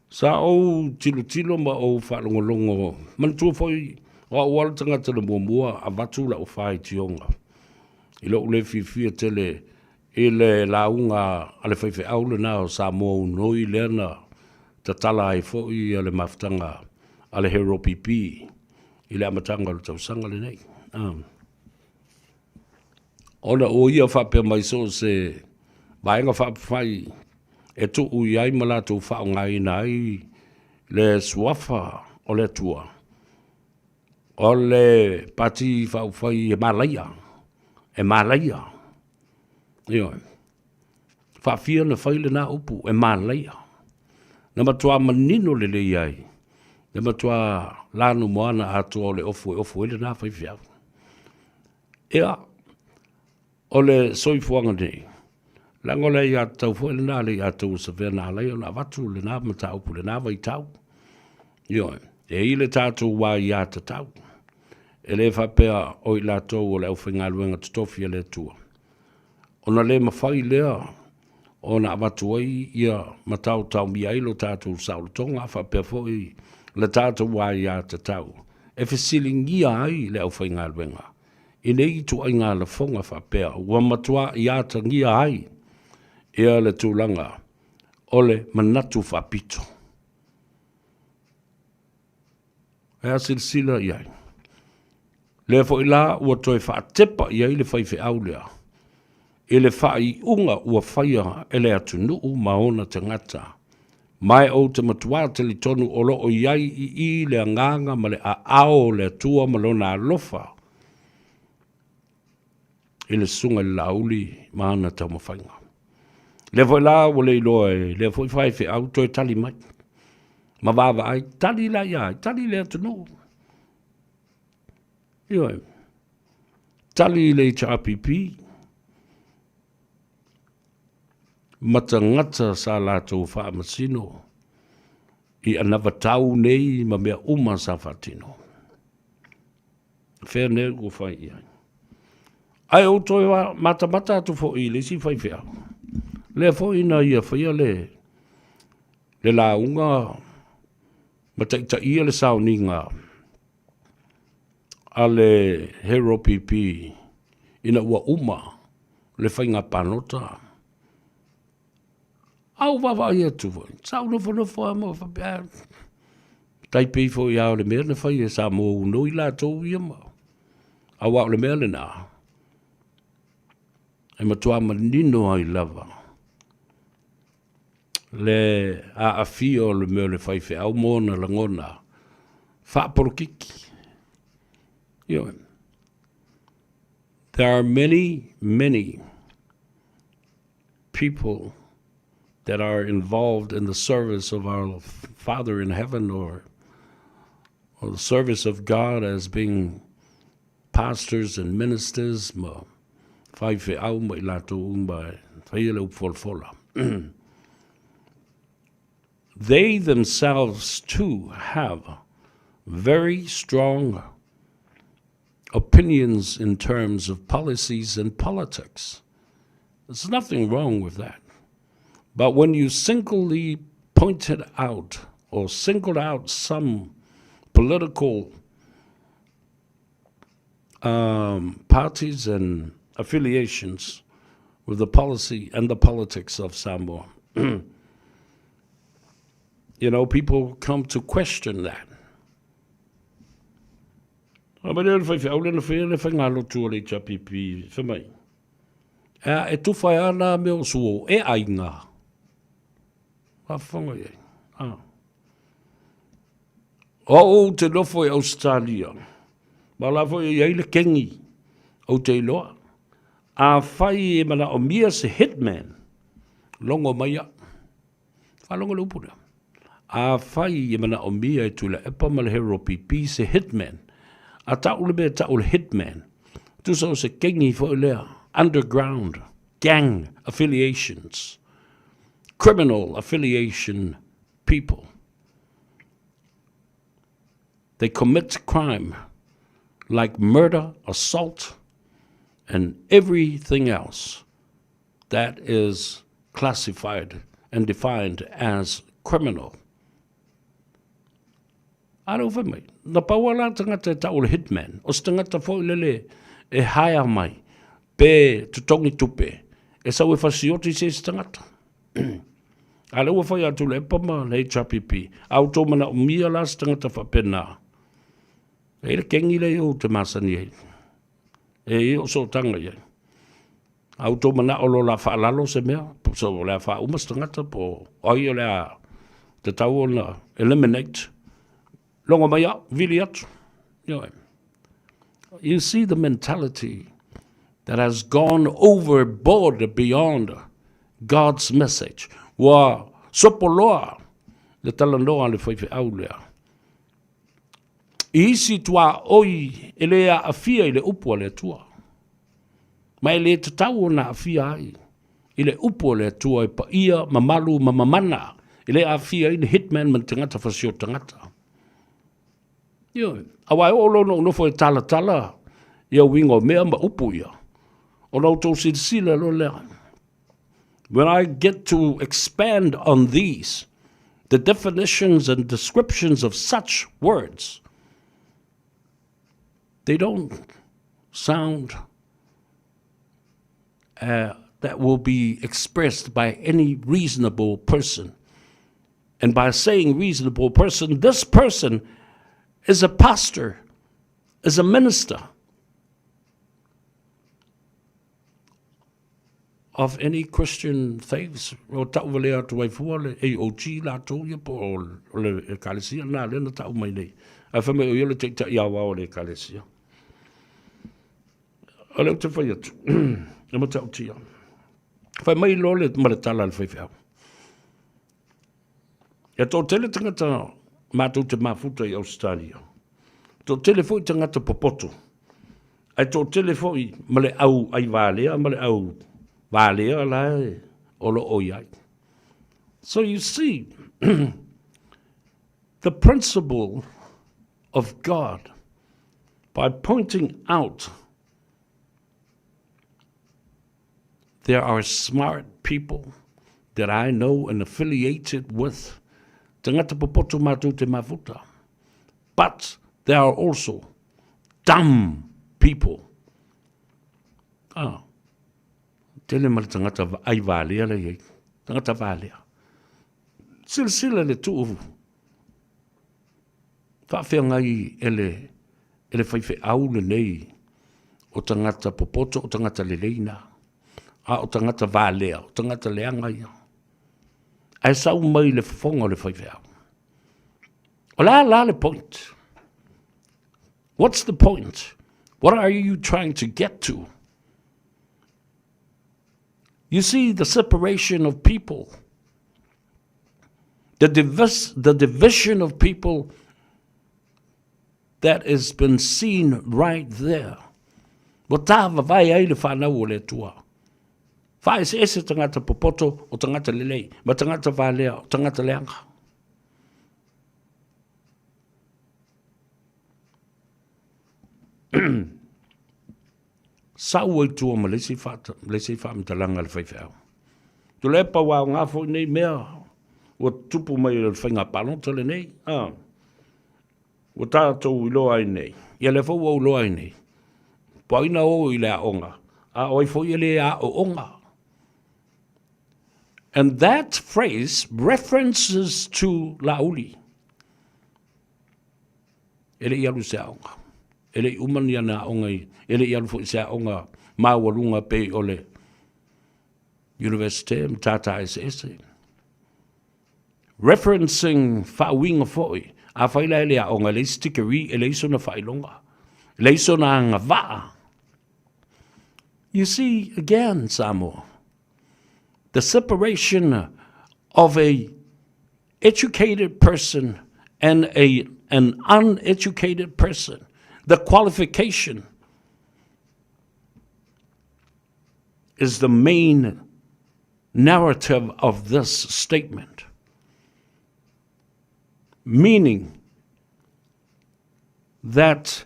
Sa o tilo ma o whalongolongo. Man tua foi o awala tangata le mua a watu la o whai tionga. I lo ule fifia tele i le launga ale Faifeau le na o sa mo unoi lena ta tala ai foi ale maftanga ale hero pipi i le amatanga le tausanga le nei. Ona o ia whapea mai so se vaenga whapawhai e tu ui ai malatu whao ngai nai le suafa o le tua. O le pati whawhai e malaia. E malaia. Io. Whawhia na whaile na upu e malaia. Na matua manino le le iai. Na matua lanu moana atua o le ofu ele na Faifeau. Ea. O le soifuanga nei. Lango le ia tau fo le na le ia tau Savea na le na watu le na mata upu le na vai tau. Io. E ile tatu wa ia tau. E le whapea o i la tau o le au whinga luenga tutofia le tua. Ona le mawhai lea o na watu ai ia matau tau mi ailo tatu saulu tonga whapea fo i le tatu wa ia tau. E whisilingia ai le au whinga luenga. I nei tu ai ngā le fonga whapea ua matua i atangia ai ia le tūlanga o le manatu whapito. Ea silsila iai. Le fo ila ua toi whaatepa iai le Faifeau lea. I le whai unga ua whaia e le atu nuu maona te ngata. Mai o te matua te li tonu o loo iai i le anganga ma le a ao le atua malona alofa. I le sunga le lauli maana tau mawhainga. Le fo ila ua le iloa le fo i Faifeau toi tali mai. Ma wawa ai tali la iai, tali le atu nuu. Ioi, tali le HRPP, mata ngata sa lātou wha masino, i anawa tau nei ma mea uma sa whatino. Whea nea ko whai iai. Ai o toi wa mata atu fo i Lesi Faifeau. Le fo ina ia whaia le launga, mataita ia le sauninga, ale hero pipi ina ua uma le whainga panota. Au wawa ia tu voi. Sau no whanofo a mo whapea. Tai pei fo i au le mea na whai e sa mo uno i la tau ia ma. Au au le mea le nā. E matua manino ai lava. Le a fio le mea le Faifeau mona langona. Whaaporokiki. There are many people that are involved in the service of our Father in heaven or the service of God as being pastors and ministers. Faifeau mai lato umba whaile upfolfola. They themselves too have very strong opinions in terms of policies and politics. There's nothing wrong with that. But when you singly pointed out or singled out some political parties and affiliations with the policy and the politics of Samoa, people come to question that. Abadel Faifeau le fele fangalo tu le chapipi femai. E tu fai ana me o suo e ainga. Va fonga ye. O te lofo e Australia. Ma la fo ye le kengi o te loa. A fai e mana o mia se hitman. Longo maya. Fa longo lupura. A fai e mana o mia e tu le epa mal hero pipi se hitman. A ta'u le mea ta'u le hitman. Tu so se kengi fo lea. Underground gang affiliations. Criminal affiliation people. They commit crime like murder, assault, and everything else that is classified and defined as criminal Aro whai mai. Na pawala tangata e tau le hitman. O tangata fo lele e haia mai. Pe tutongi tupe. E sau e fasioti se tangata. Ale ua whai atu le pama le HRPP. Au tō mana o mia la tangata whapena. E le kengi le o te masani hei. E o so tanga iei. Au tō mana o lo la whaalalo se mea. So le wha umas tangata po oi o le a te tau o na eliminate. Longa mai a, vili atu. You see the mentality that has gone overboard beyond God's message. Wa sopoloa le talanoa le Faifeau lea. Isi tua oi ele a afia ile upua le tua. Mai le te tau na afia ai. Ile upua le tua i pa ia mamalu mamamana. Ile a afia ile hitman man tangata fasio tangata. Awai o lono no foi tala. Ia wingo mea ma upu ia. O no tō sila lo lea. When I get to expand on these, the definitions and descriptions of such words, they don't sound that will be expressed by any reasonable person. And by saying reasonable person, this person is a pastor, is a minister of any Christian faiths. O tau wale atu wai fua le AOG la tau ia po o le ekalesia na le na tau mai nei. A whame o ia le te ta iawa o le ekalesia. O leo te whai atu. E ma tau tia. Whai mai lo le maratala le Faifeau. E tō tele tangata mātou te mafuta i Australia. Tō tele fwoi tangata popoto. Ai tō tele fwoi male au ai wālea, male au wālea lai olo oiai. So you see, the principle of God, by pointing out there are smart people that I know and affiliated with, tangata popoto mātou te mafuta. But there are also dumb people. Tele mara tangata ai wālea le iei. Tangata wālea. Sila le tu'u. Whawhia ngai ele Faifeau le nei o tangata popoto, o tangata leleina. O tangata wālea, o tangata leangai. Ai sau mai le whonga le Faifeau. O la le point. What's the point? What are you trying to get to? You see the separation of people, the division of people that has been seen right there. Watawa vai ai le whanau o le tua. Whae se ese tangata popoto o tangata lelei, ma tangata wālea o tangata leanga. Sau ai tua ma lesi whamitalanga le Faifeau. Tu lepa wā ngā fwoi nei mea, o tupu mai le whainga palonta le nei. O tātou i loa ai nei. Ia le fwoi au loa ai nei. Paina o i le aonga. A oi fwoi le a o onga. And that phrase references to lauli. Ele ialu se aonga. Ele umani ana aonga i. Ele ialu fo se aonga mawalunga pe ole. University mtata SS. Referencing whawinga foi. A whaila ele aonga le stickery ele iso na whailonga. Le iso na anga waa. You see, again, Samoa, the separation of a educated person and an uneducated person, the qualification is the main narrative of this statement. Meaning that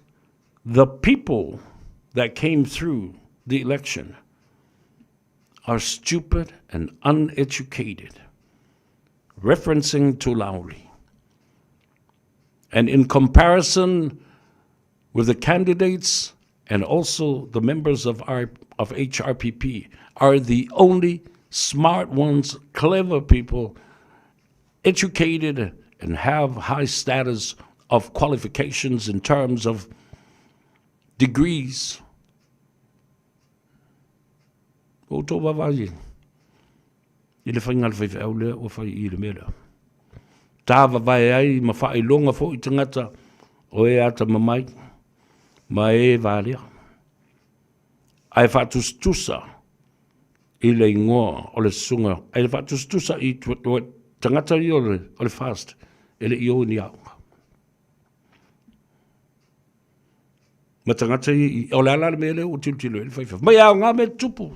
the people that came through the election are stupid and uneducated, referencing to Lauri. And in comparison with the candidates and also the members of HRPP are the only smart ones, clever people, educated and have high status of qualifications in terms of degrees. O tō wawai, I le whainga le Faifeau lea o whai I le mera. Tā wawai ai ma whai longa fo I tangata o e ata mamai, ma e vālea. Ai whātustusa I le ingoa o le sunga, ai whātustusa I tangata I o le fast, e le I o ni au. Ma tangata I o le ala le mele o tiltilo e le Faifeau. Mai au ngā me tupu,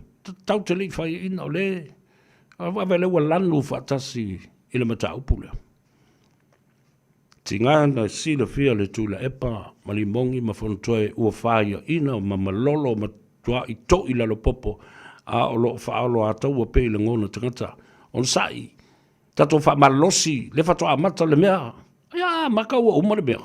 tau te li whai ina o le, a wawele ua lanu whaatasi I le mata upule. Tingana sila fia le tula epa, malimongi ma whantoe ua whaia ina, ma malolo ma tua I to I lalo popo, a o lo whaalo a tau a pei le ngona tangata. On sai, tato wha malosi, le whatoa mata le mea, ia, maka ua umare mea.